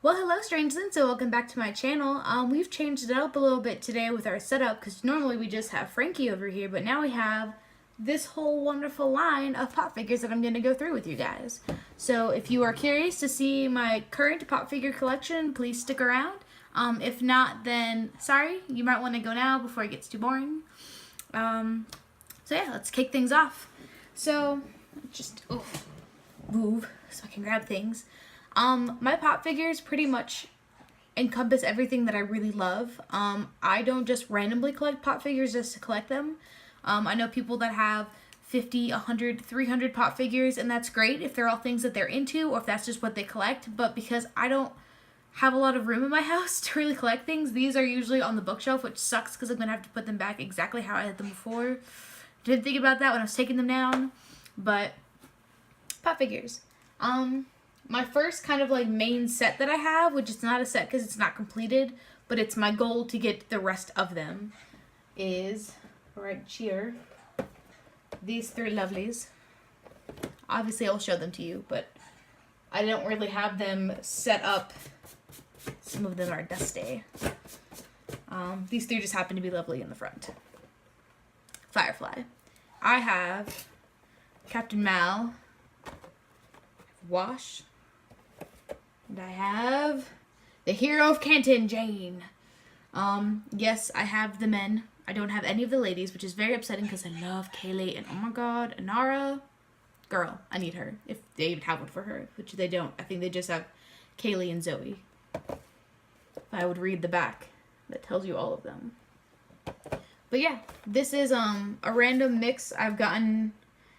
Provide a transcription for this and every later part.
Well, hello strangers, so welcome back to my channel. We've changed it up a little bit today with our setup because normally we just have Frankie over here, but now we have this whole wonderful line of pop figures that I'm going to go through with you guys. So if you are curious to see my current pop figure collection, please stick around. If not, then sorry, you might want to go now before it gets too boring. So yeah, let's kick things off. So just move so I can grab things. My pop figures pretty much encompass everything that I really love. I don't just randomly collect pop figures just to collect them. I know people that have 50, 100, 300 pop figures, and that's great if they're all things that they're into or if that's just what they collect. But because I don't have a lot of room in my house to really collect things, these are usually on the bookshelf, which sucks because I'm going to have to put them back exactly how I had them before. Didn't think about that when I was taking them down, but pop figures. My first kind of like main set that I have, which is not a set because it's not completed, but it's my goal to get the rest of them, is right here. These three lovelies. Obviously I'll show them to you, but I don't really have them set up. Some of them are dusty. These three just happen to be lovely in the front. Firefly. I have Captain Mal, Wash, and I have the hero of Canton, Jane. Yes, I have the men. I don't have any of the ladies, which is very upsetting because I love Kaylee and oh my god, Inara. Girl, I need her. If they even have one for her, which they don't. I think they just have Kaylee and Zoe. I would read the back that tells you all of them. But yeah, this is a random mix I've gotten.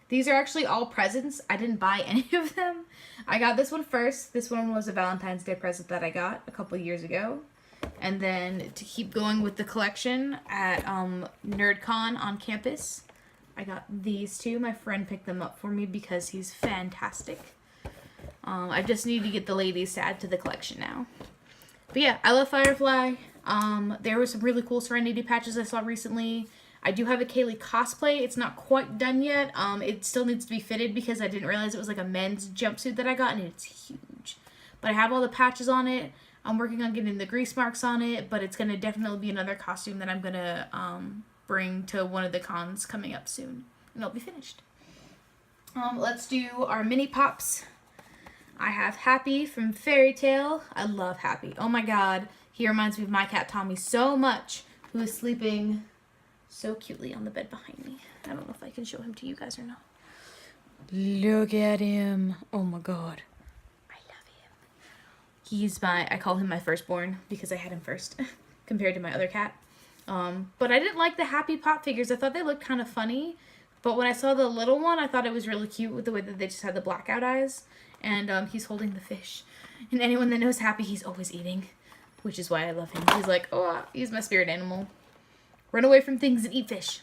These are actually all presents. I didn't buy any of them. I got this one first. This one was a Valentine's Day present that I got a couple years ago. And then to keep going with the collection at NerdCon on campus, I got these two. My friend picked them up for me because he's fantastic. I just need to get the ladies to add to the collection now. But yeah, I love Firefly. There were some really cool Serenity patches I saw recently. I do have a Kaylee cosplay. It's not quite done yet. It still needs to be fitted because I didn't realize it was like a men's jumpsuit that I got, and it's huge. But I have all the patches on it. I'm working on getting the grease marks on it, but it's going to definitely be another costume that I'm going to bring to one of the cons coming up soon, and it'll be finished. Let's do our mini pops. I have Happy from Fairy Tale. I love Happy. Oh my god, he reminds me of my cat Tommy so much, who is sleeping so cutely on the bed behind me. I don't know if I can show him to you guys or not. Look at him. Oh my god. I love him. I call him my firstborn because I had him first compared to my other cat. But I didn't like the Happy pop figures. I thought they looked kind of funny. But when I saw the little one, I thought it was really cute with the way that they just had the blackout eyes. And he's holding the fish. And anyone that knows Happy, he's always eating. Which is why I love him. He's like, oh, he's my spirit animal. Run away from things and eat fish.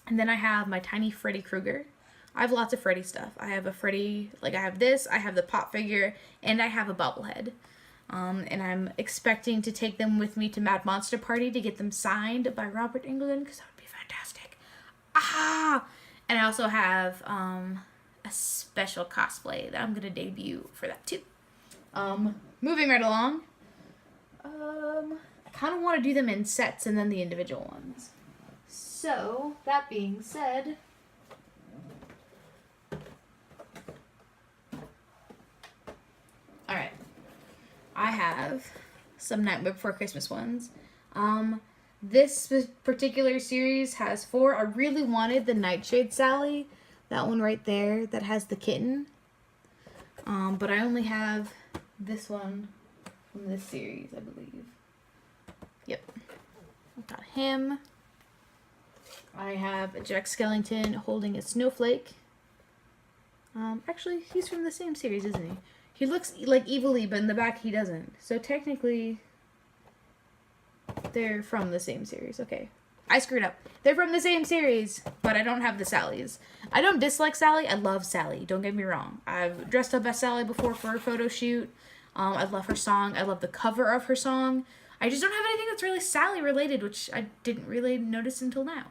And then I have my tiny Freddy Krueger. I have lots of Freddy stuff. I have a Freddy, like I have this, I have the pop figure, and I have a bobblehead. And I'm expecting to take them with me to Mad Monster Party to get them signed by Robert Englund, because that would be fantastic. Ah! And I also have a special cosplay that I'm going to debut for that too. Moving right along. I kind of want to do them in sets and then the individual ones. So, that being said, alright, I have some Nightmare Before Christmas ones. This particular series has 4. I really wanted the Nightshade Sally, that one right there that has the kitten. But I only have this one from this series, I believe. Yep. I've got him. I have a Jack Skellington holding a snowflake. Actually, he's from the same series, isn't he? He looks like Evil-y, but in the back he doesn't. So technically, they're from the same series. Okay. I screwed up. They're from the same series, but I don't have the Sallys. I don't dislike Sally. I love Sally. Don't get me wrong. I've dressed up as Sally before for a photo shoot. I love her song. I love the cover of her song. I just don't have anything that's really Sally related, which I didn't really notice until now.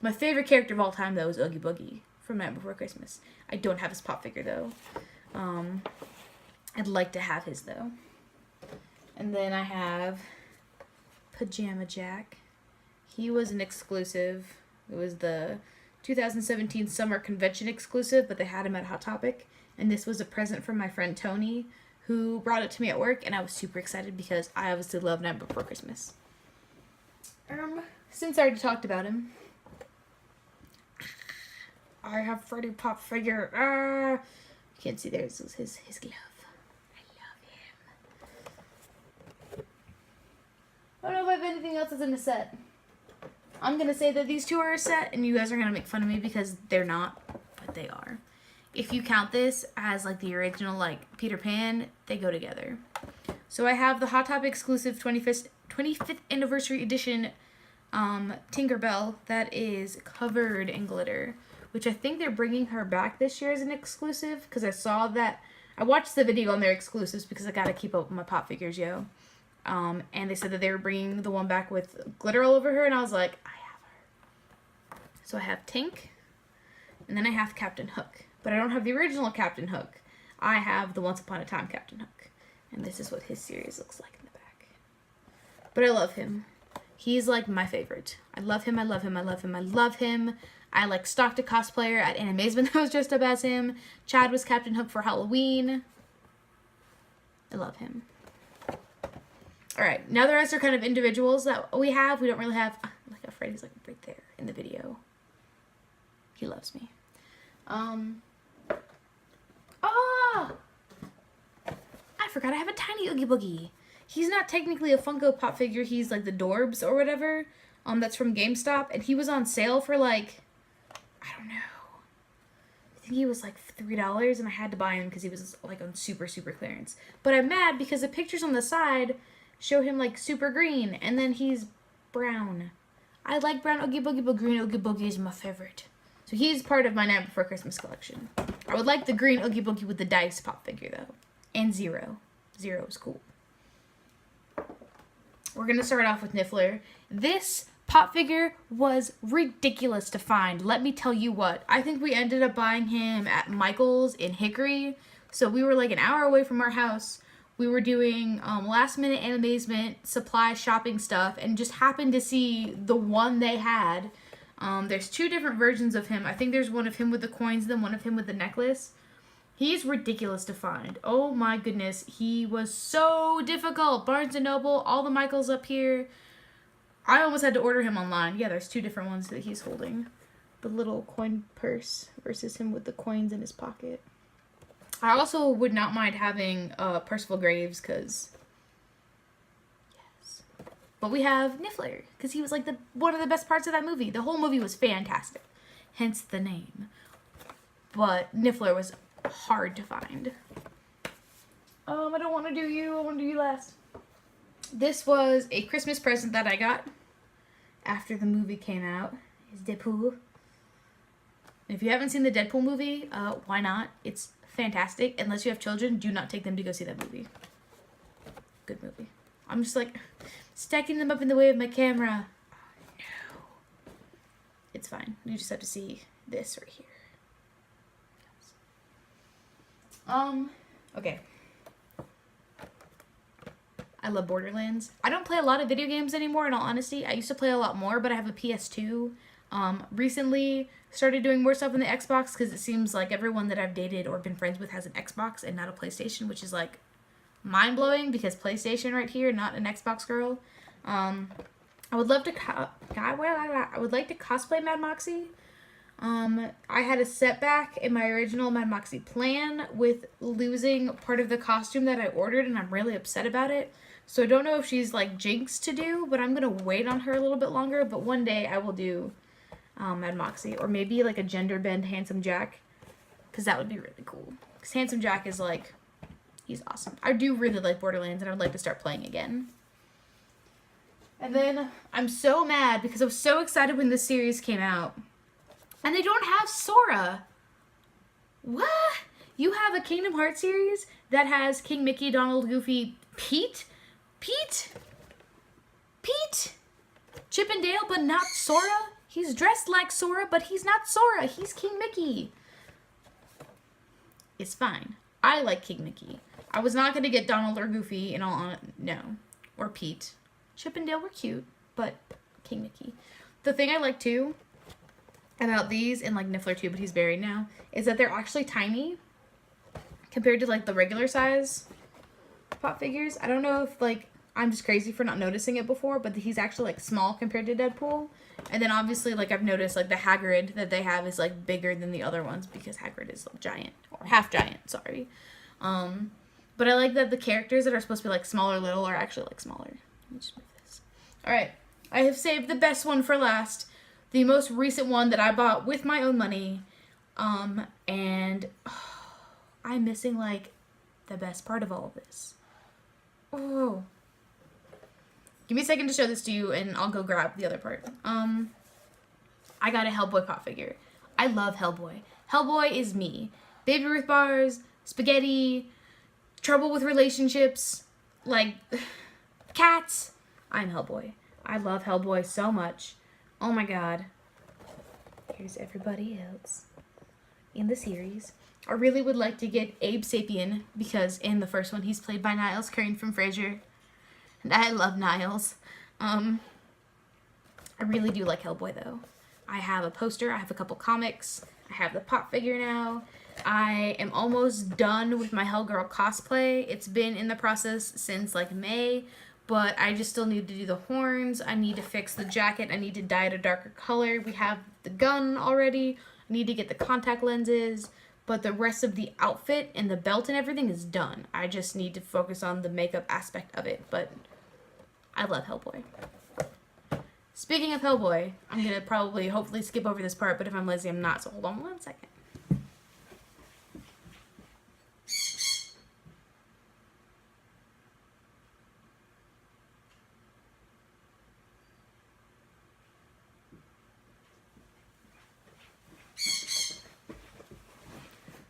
My favorite character of all time, though, is Oogie Boogie from Night Before Christmas. I don't have his pop figure, though. I'd like to have his, though. And then I have Pajama Jack. He was an exclusive. It was the 2017 Summer Convention exclusive, but they had him at Hot Topic. And this was a present from my friend Tony, who brought it to me at work, and I was super excited because I obviously love Night Before Christmas. Since I already talked about him, I have Freddy Pop figure. You can't see there. This is his glove. I love him. I don't know if I have anything else that's in the set. I'm gonna say that these two are a set, and you guys are gonna make fun of me because they're not, but they are. If you count this as like the original like Peter Pan, they go together. So I have the Hot Topic exclusive 25th anniversary edition Tinkerbell that is covered in glitter, which I think they're bringing her back this year as an exclusive, because I saw that. I watched the video on their exclusives because I gotta keep up with my pop figures, yo. And they said that they were bringing the one back with glitter all over her, and I was like, I have her. So I have Tink, and then I have Captain Hook. But I don't have the original Captain Hook. I have the Once Upon a Time Captain Hook. And this is what his series looks like in the back. But I love him. He's like my favorite. I love him, I love him, I love him, I love him. I like stalked a cosplayer at Animazement that was dressed up as him. Chad was Captain Hook for Halloween. I love him. Alright, now the rest are kind of individuals that we have. We don't really have, like how Freddy's like right there in the video. He loves me. I forgot I have a tiny Oogie Boogie. He's not technically a Funko Pop figure. He's like the Dorbs or whatever. That's from GameStop, and he was on sale for like, I don't know. I think he was like $3, and I had to buy him because he was like on super clearance. But I'm mad because the pictures on the side show him like super green, and then he's brown. I like brown Oogie Boogie, but green Oogie Boogie is my favorite. So he's part of my Night Before Christmas collection. I would like the green Oogie Boogie with the dice pop figure, though. And Zero. Zero is cool. We're going to start off with Niffler. This pop figure was ridiculous to find. Let me tell you what. I think we ended up buying him at Michael's in Hickory. So we were like an hour away from our house. We were doing last minute Animazement supply shopping stuff and just happened to see the one they had. There's two different versions of him. I think there's one of him with the coins, then one of him with the necklace. He's ridiculous to find. Oh my goodness. He was so difficult. Barnes & Noble, all the Michaels up here. I almost had to order him online. Yeah, there's two different ones that he's holding. The little coin purse versus him with the coins in his pocket. I also would not mind having Percival Graves because... yes. But we have Niffler because he was like one of the best parts of that movie. The whole movie was fantastic. Hence the name. But Niffler was hard to find. I don't want to do you. I want to do you last. This was a Christmas present that I got after the movie came out. It's Deadpool. If you haven't seen the Deadpool movie, why not? It's fantastic. Unless you have children, do not take them to go see that movie. Good movie. I'm just like stacking them up in the way of my camera. Oh, no. It's fine. You just have to see this right here. Okay. I love Borderlands. I don't play a lot of video games anymore, in all honesty. I used to play a lot more, but I have a PS2. Recently started doing more stuff on the Xbox because it seems like everyone that I've dated or been friends with has an Xbox and not a PlayStation, which is like mind-blowing because PlayStation right here, not an Xbox girl. I would love to I would like to cosplay Mad Moxie. I had a setback in my original Mad Moxie plan with losing part of the costume that I ordered, and I'm really upset about it. So I don't know if she's like Jinx to do, but I'm going to wait on her a little bit longer. But one day I will do Mad Moxie, or maybe like a gender bend Handsome Jack, because that would be really cool. Because Handsome Jack is like, he's awesome. I do really like Borderlands, and I would like to start playing again. And then I'm so mad because I was so excited when this series came out. And they don't have Sora. What? You have a Kingdom Hearts series that has King Mickey, Donald, Goofy, Pete? Chip and Dale, but not Sora? He's dressed like Sora, but he's not Sora. He's King Mickey. It's fine. I like King Mickey. I was not going to get Donald or Goofy no. Or Pete. Chip and Dale were cute, but King Mickey. The thing I like too about these, and like Niffler too, but he's buried now, is that they're actually tiny compared to like the regular size Pop figures. I don't know if like I'm just crazy for not noticing it before, but he's actually like small compared to Deadpool. And then obviously like I've noticed like the Hagrid that they have is like bigger than the other ones because Hagrid is like, giant, or half giant, sorry. But I like that the characters that are supposed to be like smaller little are actually like smaller. Let me just move this. Alright, I have saved the best one for last. The most recent one that I bought with my own money. And I'm missing like the best part of all of this. Oh. Give me a second to show this to you and I'll go grab the other part. I got a Hellboy pop figure. I love Hellboy. Hellboy is me. Baby Ruth bars, spaghetti, trouble with relationships, like cats. I'm Hellboy. I love Hellboy so much. Oh my god. Here's everybody else in the series. I really would like to get Abe Sapien because in the first one he's played by Niles Crane from Frasier. And I love Niles. I really do like Hellboy though. I have a poster, I have a couple comics, I have the pop figure now. I am almost done with my Hellgirl cosplay. It's been in the process since like May, but I just still need to do the horns. I need to fix the jacket. I need to dye it a darker color. We have the gun already. I need to get the contact lenses, but the rest of the outfit and the belt and everything is done. I just need to focus on the makeup aspect of it, but I love Hellboy. Speaking of Hellboy, I'm going to hopefully skip over this part, but if I'm lazy, I'm not, so hold on one second.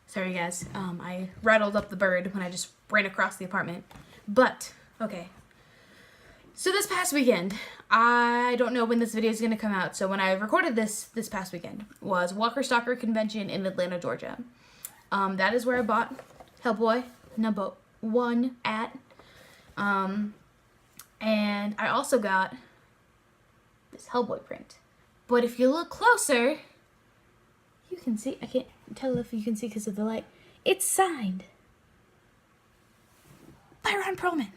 Sorry guys, I rattled up the bird when I just ran across the apartment. But, okay. So this past weekend, I don't know when this video is going to come out, so when I recorded this past weekend, was Walker Stalker Convention in Atlanta, Georgia. That is where I bought Hellboy #1 at. And I also got this Hellboy print. But if you look closer, you can see, I can't tell if you can see because of the light, it's signed by Ron Perlman.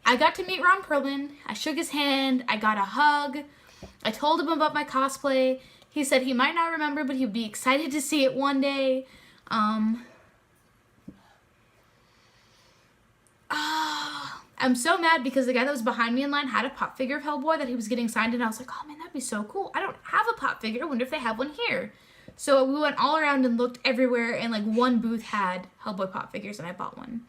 I got to meet Ron Perlman. I shook his hand. I got a hug. I told him about my cosplay. He said he might not remember, but he'd be excited to see it one day. I'm so mad because the guy that was behind me in line had a pop figure of Hellboy that he was getting signed, and I was like, oh man, that'd be so cool. I don't have a pop figure. I wonder if they have one here. So we went all around and looked everywhere, and like one booth had Hellboy pop figures, and I bought one.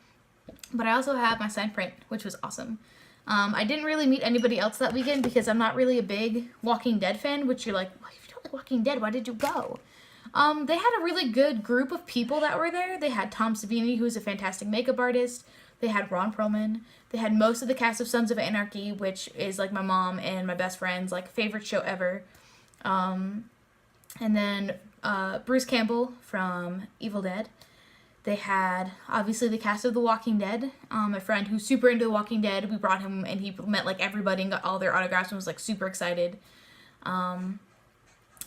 But I also have my signed print, which was awesome. I didn't really meet anybody else that weekend because I'm not really a big Walking Dead fan, which you're like, well, if you don't like Walking Dead, why did you go? They had a really good group of people that were there. They had Tom Savini, who's a fantastic makeup artist. They had Ron Perlman. They had most of the cast of Sons of Anarchy, which is like my mom and my best friend's like favorite show ever. And then Bruce Campbell from Evil Dead. They had, obviously, the cast of The Walking Dead. My friend who's super into The Walking Dead, we brought him and he met, like, everybody and got all their autographs and was, like, super excited.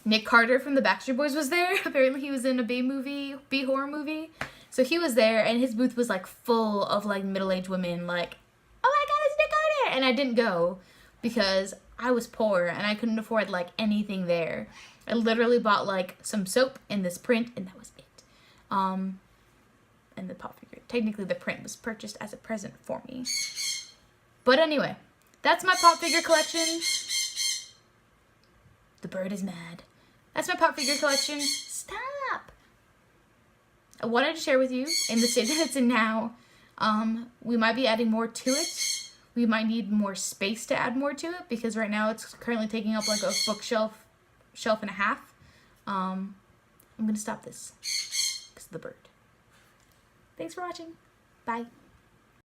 Nick Carter from the Backstreet Boys was there. Apparently he was in a B-horror movie. So he was there, and his booth was, like, full of, like, middle-aged women, like, oh my god, it's Nick Carter! And I didn't go because I was poor and I couldn't afford, like, anything there. I literally bought, like, some soap and this print, and that was it. And the pop figure. Technically, the print was purchased as a present for me. But anyway, that's my pop figure collection. The bird is mad. That's my pop figure collection. Stop! I wanted to share with you in the state that it's in now. We might be adding more to it. We might need more space to add more to it because right now it's currently taking up like a shelf and a half. I'm gonna stop this because of the bird. Thanks for watching. Bye.